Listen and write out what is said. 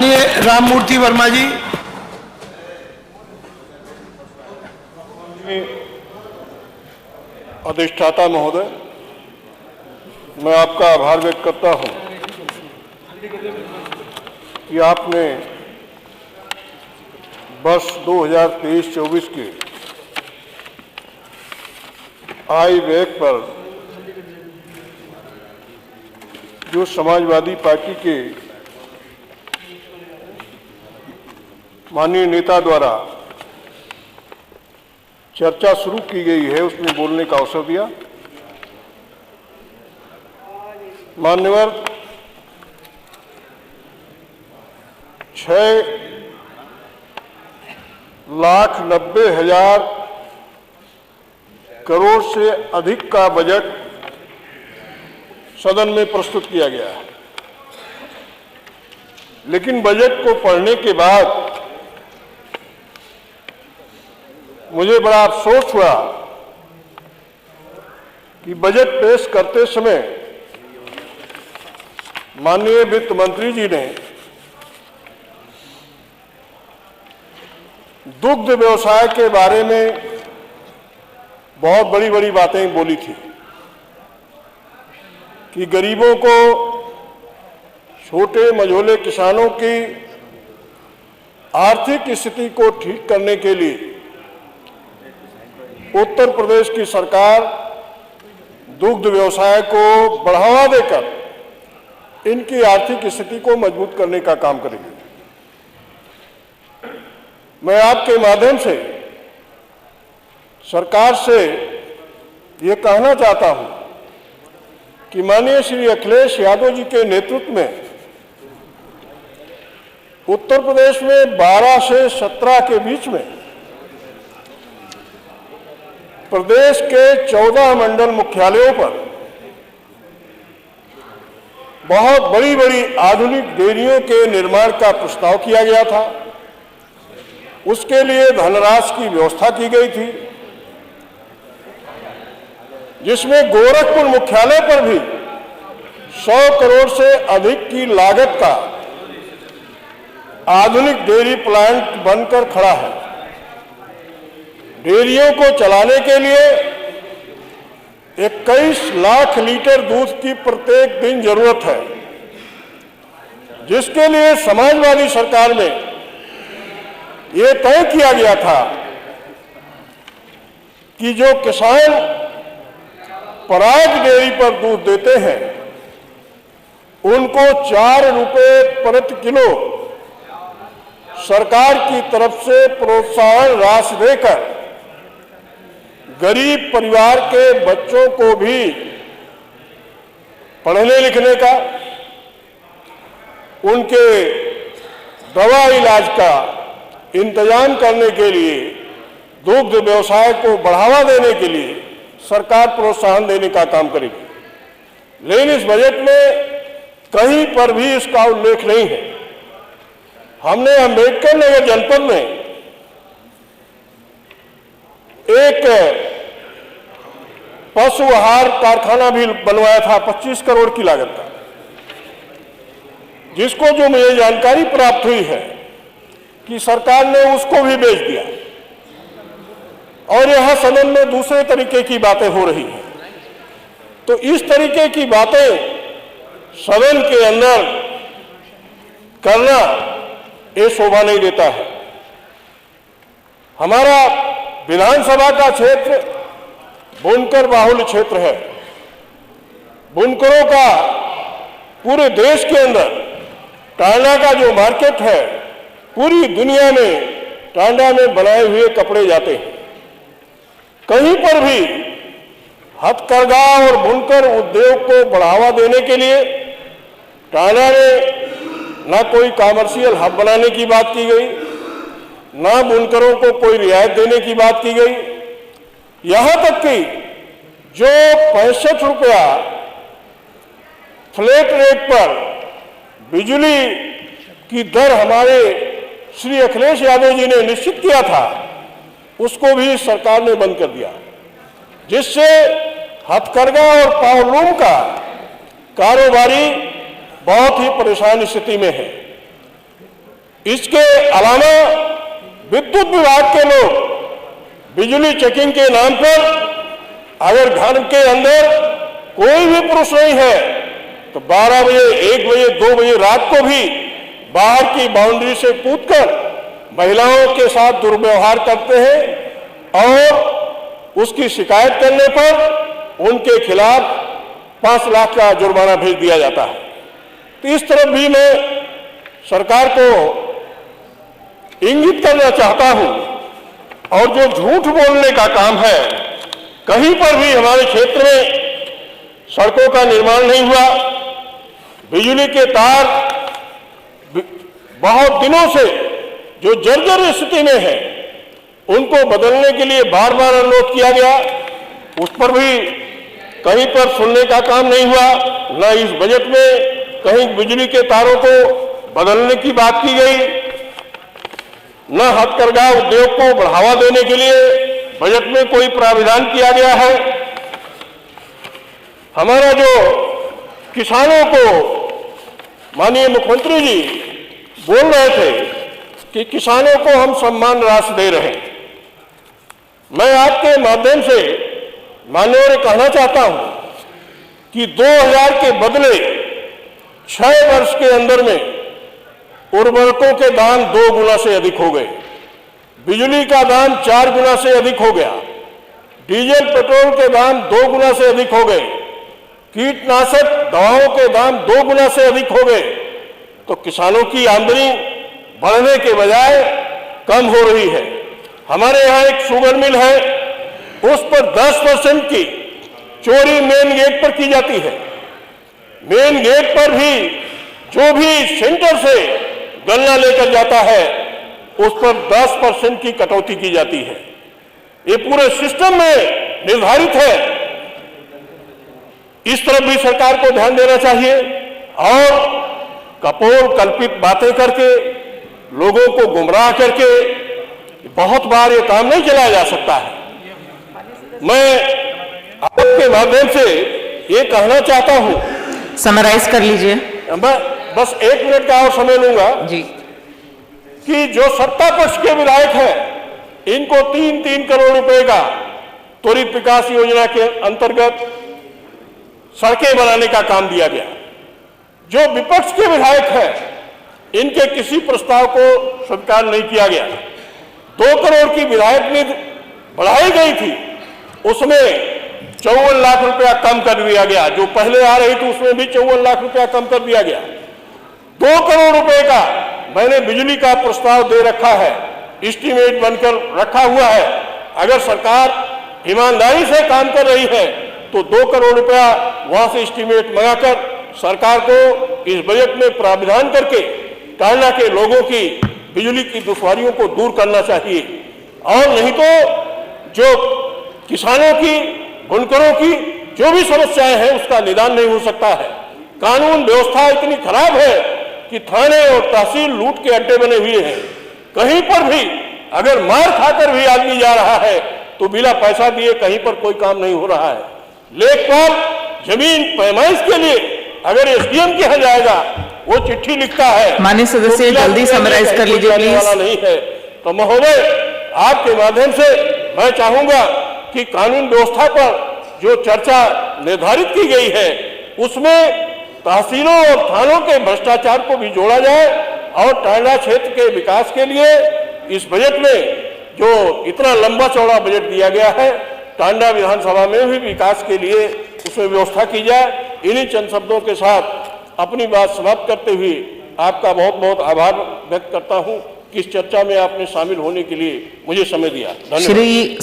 राममूर्ति वर्मा जी। अधिष्ठाता महोदय, मैं आपका आभार व्यक्त करता हूं कि आपने वर्ष 2023-24 के आय व्यय पर जो समाजवादी पार्टी के माननीय नेता द्वारा चर्चा शुरू की गई है उसमें बोलने का अवसर दिया। मान्यवर, 6,90,000 करोड़ से अधिक का बजट सदन में प्रस्तुत किया गया है, लेकिन बजट को पढ़ने के बाद मुझे बड़ा अफसोस हुआ कि बजट पेश करते समय माननीय वित्त मंत्री जी ने दुग्ध व्यवसाय के बारे में बहुत बड़ी बड़ी बातें बोली थी कि गरीबों को, छोटे मझोले किसानों की आर्थिक स्थिति को ठीक करने के लिए उत्तर प्रदेश की सरकार दुग्ध व्यवसाय को बढ़ावा देकर इनकी आर्थिक स्थिति को मजबूत करने का काम करेगी। मैं आपके माध्यम से सरकार से ये कहना चाहता हूं कि माननीय श्री अखिलेश यादव जी के नेतृत्व में उत्तर प्रदेश में 12 से 17 के बीच में प्रदेश के 14 मंडल मुख्यालयों पर बहुत बड़ी बड़ी आधुनिक डेयरियों के निर्माण का प्रस्ताव किया गया था। उसके लिए धनराशि की व्यवस्था की गई थी, जिसमें गोरखपुर मुख्यालय पर भी 100 करोड़ से अधिक की लागत का आधुनिक डेयरी प्लांट बनकर खड़ा है। डेयरियों को चलाने के लिए 21 लाख लीटर दूध की प्रत्येक दिन जरूरत है, जिसके लिए समाजवादी सरकार में ये तय किया गया था कि जो किसान पराग डेयरी पर दूध देते हैं उनको 4 रुपये प्रति किलो सरकार की तरफ से प्रोत्साहन राशि देकर गरीब परिवार के बच्चों को भी पढ़ने लिखने का, उनके दवा इलाज का इंतजाम करने के लिए, दुग्ध व्यवसाय को बढ़ावा देने के लिए सरकार प्रोत्साहन देने का काम करेगी। लेकिन इस बजट में कहीं पर भी इसका उल्लेख नहीं है। हमने अम्बेडकर नगर जनपद में एक पशु आहार कारखाना भी बनवाया था 25 करोड़ की लागत का, जिसको जो मुझे जानकारी प्राप्त हुई है कि सरकार ने उसको भी बेच दिया और यहां सदन में दूसरे तरीके की बातें हो रही हैं। तो इस तरीके की बातें सदन के अंदर करना ये शोभा नहीं देता है। हमारा विधानसभा का क्षेत्र बुनकर बाहुल्य क्षेत्र है। बुनकरों का पूरे देश के अंदर टांडा का जो मार्केट है, पूरी दुनिया में टांडा में बनाए हुए कपड़े जाते हैं। कहीं पर भी हथकरघा और बुनकर उद्योग को बढ़ावा देने के लिए टांडा में ना कोई कॉमर्शियल हब बनाने की बात की गई, ना बुनकरों को कोई रियायत देने की बात की गई। यहां तक कि जो 65 रुपया फ्लैट रेट पर बिजली की दर हमारे श्री अखिलेश यादव जी ने निश्चित किया था, उसको भी सरकार ने बंद कर दिया, जिससे हथकरघा और पावरलूम का कारोबारी बहुत ही परेशान स्थिति में है। इसके अलावा विद्युत विभाग के लोग बिजली चेकिंग के नाम पर अगर घर के अंदर कोई भी पुरुष नहीं है तो 12 बजे, 1 बजे, 2 बजे रात को भी बाहर की बाउंड्री से कूदकर महिलाओं के साथ दुर्व्यवहार करते हैं और उसकी शिकायत करने पर उनके खिलाफ 5 लाख का जुर्माना भेज दिया जाता है। तो इस तरफ भी मैं सरकार को इंगित करना चाहता हूं और जो झूठ बोलने का काम है, कहीं पर भी हमारे क्षेत्र में सड़कों का निर्माण नहीं हुआ, बिजली के तार बहुत दिनों से जो जर्जर स्थिति में है उनको बदलने के लिए बार बार अनुरोध किया गया, उस पर भी कहीं पर सुनने का काम नहीं हुआ। न इस बजट में कहीं बिजली के तारों को बदलने की बात की गई, न हथकरघा उद्योग को बढ़ावा देने के लिए बजट में कोई प्रावधान किया गया है। हमारा जो किसानों को माननीय मुख्यमंत्री जी बोल रहे थे कि किसानों को हम सम्मान राशि दे रहे हैं, मैं आपके माध्यम से माननीय कहना चाहता हूं कि 2000 के बदले 6 वर्ष के अंदर में उर्वरकों के दाम 2 गुना से अधिक हो गए, बिजली का दाम 4 गुना से अधिक हो गया, डीजल पेट्रोल के दाम 2 गुना से अधिक हो गए, कीटनाशक दवाओं के दाम 2 गुना से अधिक हो गए। तो किसानों की आमदनी बढ़ने के बजाय कम हो रही है। हमारे यहाँ एक शुगर मिल है, उस पर 10% की चोरी मेन गेट पर की जाती है। मेन गेट पर भी जो भी सेंटर से गन्ना लेकर जाता है उस पर 10% की कटौती की जाती है। ये पूरे सिस्टम में निर्धारित है। इस तरफ भी सरकार को ध्यान देना चाहिए और कपोल कल्पित बातें करके लोगों को गुमराह करके बहुत बार ये काम नहीं चलाया जा सकता है। मैं आपके माध्यम से ये कहना चाहता हूं, समराइज कर लीजिए। मैं बस 1 मिनट का और समय लूंगा जी। कि जो सत्ता पक्ष के विधायक हैं इनको 3-3 करोड़ रुपए का त्वरित विकास योजना के अंतर्गत सड़कें बनाने का काम दिया गया। जो विपक्ष के विधायक हैं इनके किसी प्रस्ताव को स्वीकार नहीं किया गया। 2 करोड़ की विधायक निधि बढ़ाई गई थी, उसमें 54 लाख रुपया कम कर दिया गया। जो पहले आ रही थी उसमें भी 54 लाख रुपया कम कर दिया गया। 2 करोड़ रुपए का मैंने बिजली का प्रस्ताव दे रखा है, एस्टीमेट बनकर रखा हुआ है। अगर सरकार ईमानदारी से काम कर रही है तो 2 करोड़ रुपया वहां से एस्टीमेट मंगाकर सरकार को इस बजट में प्रावधान करके टांडा के लोगों की बिजली की दुश्वारियों को दूर करना चाहिए। और नहीं तो जो किसानों की, बुनकरों की जो भी समस्याएं हैं उसका निदान नहीं हो सकता है। कानून व्यवस्था इतनी खराब है कि थाने और तहसील लूट के अड्डे बने हुए हैं। कहीं पर भी अगर मार खाकर भी आदमी जा रहा है तो बिना पैसा दिए कहीं पर कोई काम नहीं हो रहा है। लेखपाल जमीन पैमाइश के लिए अगर एसडीएम के यहाँ जाएगा, वो चिट्ठी लिखता है, माननीय सदस्य जल्दी समराइज कर लीजिए प्लीज। नहीं है तो महोदय आपके माध्यम से मैं चाहूंगा कि कानून व्यवस्था पर जो चर्चा निर्धारित की गई है उसमें तहसीलों और थानों के भ्रष्टाचार को भी जोड़ा जाए और टांडा क्षेत्र के विकास के लिए इस बजट में जो इतना लंबा चौड़ा बजट दिया गया है, टांडा विधानसभा में भी विकास के लिए उसमें व्यवस्था की जाए। इन्हीं चंद शब्दों के साथ अपनी बात समाप्त करते हुए आपका बहुत बहुत आभार व्यक्त करता हूं कि इस चर्चा में आपने शामिल होने के लिए मुझे समय दिया। धन्यवाद।